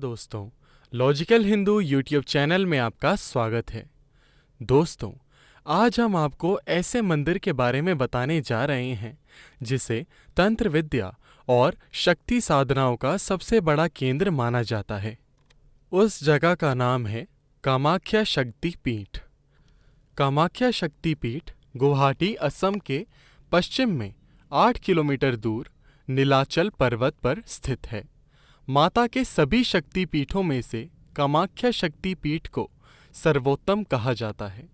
दोस्तों, logical Hindu YouTube channel में आपका स्वागत है। दोस्तों, आज हम आपको ऐसे मंदिर के बारे में बताने जा रहे हैं जिसे तंत्र विद्या और शक्ति साधनाओं का सबसे बड़ा केंद्र माना जाता है। उस जगह का नाम है कामाख्या शक्ति पीठ। कामाख्या शक्ति पीठ गुवाहाटी, असम के पश्चिम में 8 किलोमीटर दूर नीलाचल पर्वत पर स्थित है। माता के सभी शक्ति पीठों में से कामाख्या शक्ति पीठ को सर्वोत्तम कहा जाता है।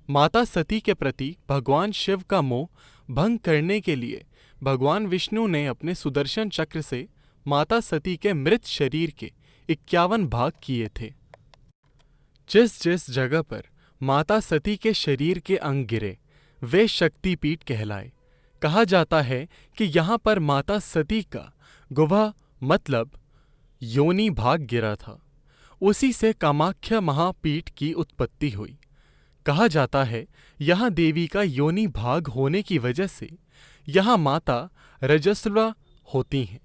माता सती के प्रति भगवान शिव का मोह भंग करने के लिए भगवान विष्णु ने अपने सुदर्शन चक्र से माता सती के मृत शरीर के 51 भाग किए थे। जिस जिस जगह पर माता सती के शरीर के अंग गिरे वे शक्तिपीठ कहलाए। कहा जाता है कि यहाँ पर माता सती का गुहा मतलब योनि भाग गिरा था। उसी से कामाख्या महापीठ की उत्पत्ति हुई। कहा जाता है यहाँ देवी का योनि भाग होने की वजह से यहाँ माता रजस्वला होती हैं।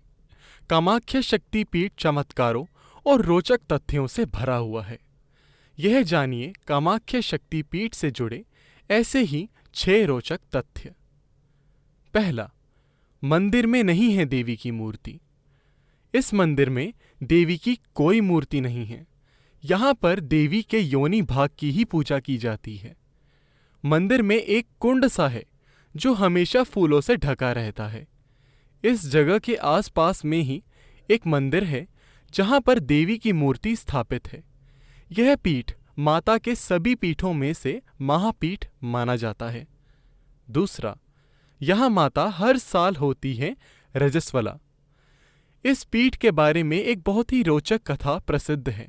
कामाख्या शक्तिपीठ चमत्कारों और रोचक तथ्यों से भरा हुआ है। यह जानिए कामाख्या शक्तिपीठ से जुड़े ऐसे ही 6 रोचक तथ्य। पहला, मंदिर में नहीं है देवी की मूर्ति। इस मंदिर में देवी की कोई मूर्ति नहीं है। यहाँ पर देवी के योनि भाग की ही पूजा की जाती है। मंदिर में एक कुंड सा है जो हमेशा फूलों से ढका रहता है। इस जगह के आसपास में ही एक मंदिर है जहाँ पर देवी की मूर्ति स्थापित है। यह पीठ माता के सभी पीठों में से महापीठ माना जाता है। दूसरा, यहाँ माता हर साल होती है रजस्वला। इस पीठ के बारे में एक बहुत ही रोचक कथा प्रसिद्ध है।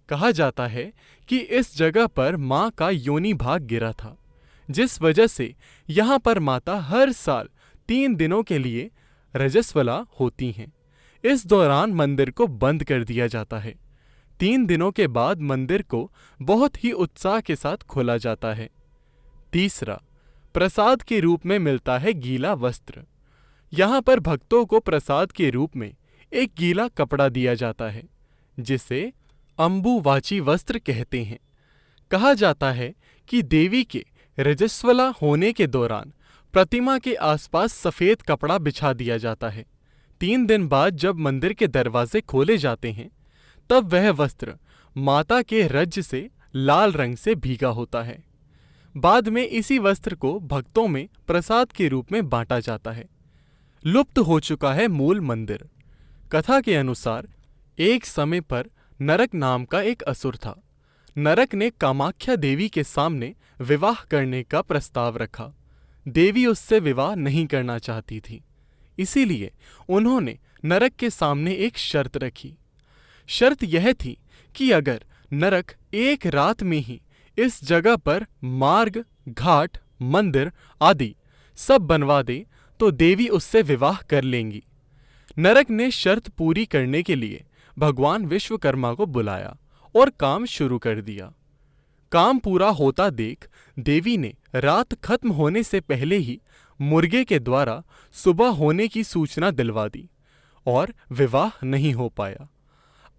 कहा जाता है कि इस जगह पर माँ का योनि भाग गिरा था, जिस वजह से यहाँ पर माता हर साल 3 दिनों के लिए रजस्वला होती हैं। इस दौरान मंदिर को बंद कर दिया जाता है। 3 दिनों के बाद मंदिर को बहुत ही उत्साह के साथ खोला जाता है। तीसरा, प्रसाद के रूप में मिलता है गीला वस्त्र। यहाँ पर भक्तों को प्रसाद के रूप में एक गीला कपड़ा दिया जाता है जिसे अंबुवाची वस्त्र कहते हैं। कहा जाता है कि देवी के रजस्वला होने के दौरान प्रतिमा के आसपास सफेद कपड़ा बिछा दिया जाता है। 3 दिन बाद जब मंदिर के दरवाजे खोले जाते हैं तब वह वस्त्र माता के रज से लाल रंग से भीगा होता है। बाद में इसी वस्त्र को भक्तों में प्रसाद के रूप में बांटा जाता है। लुप्त हो चुका है मूल मंदिर। कथा के अनुसार एक समय पर नरक नाम का एक असुर था। नरक ने कामाख्या देवी के सामने विवाह करने का प्रस्ताव रखा। देवी उससे विवाह नहीं करना चाहती थी, इसीलिए उन्होंने नरक के सामने एक शर्त रखी। शर्त यह थी कि अगर नरक एक रात में ही इस जगह पर मार्ग, घाट, मंदिर आदि सब बनवा दे तो देवी उससे विवाह कर लेंगी। नरक ने शर्त पूरी करने के लिए भगवान विश्वकर्मा को बुलाया और काम शुरू कर दिया। काम पूरा होता देख देवी ने रात खत्म होने से पहले ही मुर्गे के द्वारा सुबह होने की सूचना दिलवा दी और विवाह नहीं हो पाया।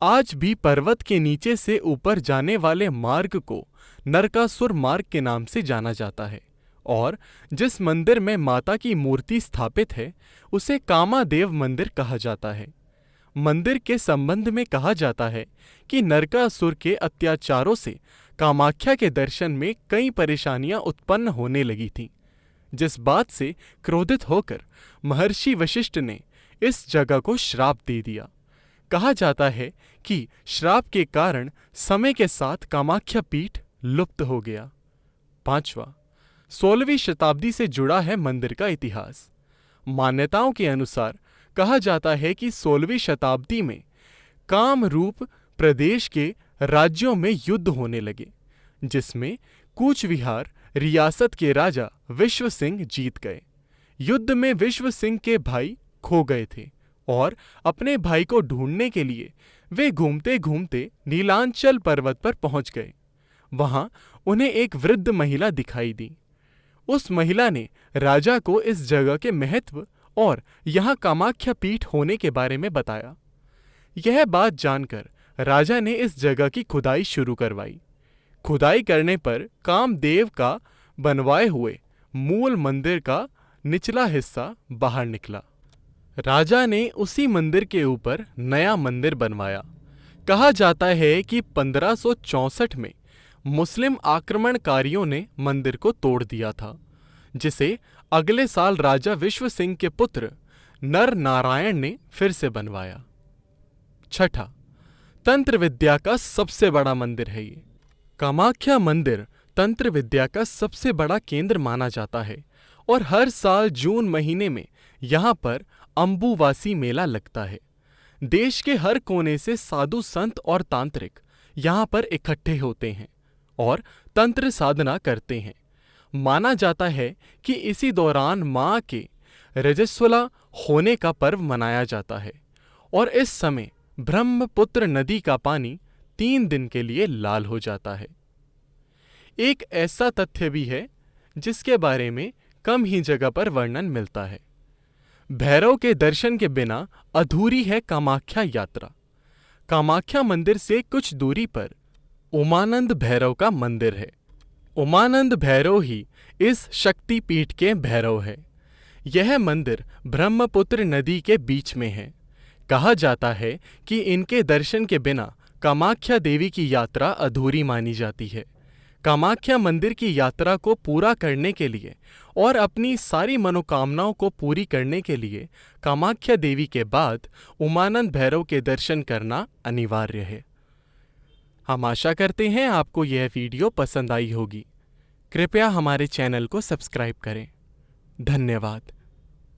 आज भी पर्वत के नीचे से ऊपर जाने वाले मार्ग को नरकासुर मार्ग के नाम से जाना जाता है और जिस मंदिर में माता की मूर्ति स्थापित है उसे कामादेव मंदिर कहा जाता है। मंदिर के संबंध में कहा जाता है कि नरकासुर के अत्याचारों से कामाख्या के दर्शन में कई परेशानियां उत्पन्न होने लगी थीं, जिस बात से क्रोधित होकर महर्षि वशिष्ठ ने इस जगह को श्राप दे दिया। कहा जाता है कि श्राप के कारण समय के साथ कामाख्या पीठ लुप्त हो गया। 5वां, 16वीं शताब्दी से जुड़ा है मंदिर का इतिहास। मान्यताओं के अनुसार कहा जाता है कि 16वीं शताब्दी में कामरूप प्रदेश के राज्यों में युद्ध होने लगे, जिसमें कूच विहार रियासत के राजा विश्व सिंह जीत गए। युद्ध में विश्व सिंह के भाई खो गए थे और अपने भाई को ढूंढने के लिए वे घूमते घूमते नीलांचल पर्वत पर पहुंच गए। वहां उन्हें एक वृद्ध महिला दिखाई दी। उस महिला ने राजा को इस जगह के महत्व और यहाँ कामाख्या पीठ होने के बारे में बताया। यह बात जानकर राजा ने इस जगह की खुदाई शुरू करवाई। खुदाई करने पर कामदेव का बनवाए हुए मूल मंदिर का निचला हिस्सा बाहर निकला। राजा ने उसी मंदिर के ऊपर नया मंदिर बनवाया। कहा जाता है कि 1564 में मुस्लिम आक्रमणकारियों ने मंदिर को तोड़ दिया था, जिसे अगले साल राजा विश्व सिंह के पुत्र नर नारायण ने फिर से बनवाया। छठा, तंत्र विद्या का सबसे बड़ा मंदिर है ये। कामाख्या मंदिर तंत्र विद्या का सबसे बड़ा केंद्र माना जाता है और हर साल जून महीने में यहाँ पर अम्बुवासी मेला लगता है। देश के हर कोने से साधु संत और तांत्रिक यहाँ पर इकट्ठे होते हैं और तंत्र साधना करते हैं। माना जाता है कि इसी दौरान माँ के रजस्वला होने का पर्व मनाया जाता है और इस समय ब्रह्मपुत्र नदी का पानी 3 दिन के लिए लाल हो जाता है। एक ऐसा तथ्य भी है जिसके बारे में कम ही जगह पर वर्णन मिलता है। भैरव के दर्शन के बिना अधूरी है कामाख्या यात्रा। कामाख्या मंदिर से कुछ दूरी पर उमानंद भैरव का मंदिर है। उमानंद भैरव ही इस शक्ति पीठ के भैरव है। यह मंदिर ब्रह्मपुत्र नदी के बीच में है। कहा जाता है कि इनके दर्शन के बिना कामाख्या देवी की यात्रा अधूरी मानी जाती है। कामाख्या मंदिर की यात्रा को पूरा करने के लिए और अपनी सारी मनोकामनाओं को पूरी करने के लिए कामाख्या देवी के बाद उमानंद भैरव के दर्शन करना अनिवार्य है। हम आशा करते हैं आपको यह वीडियो पसंद आई होगी। कृपया हमारे चैनल को सब्सक्राइब करें। धन्यवाद।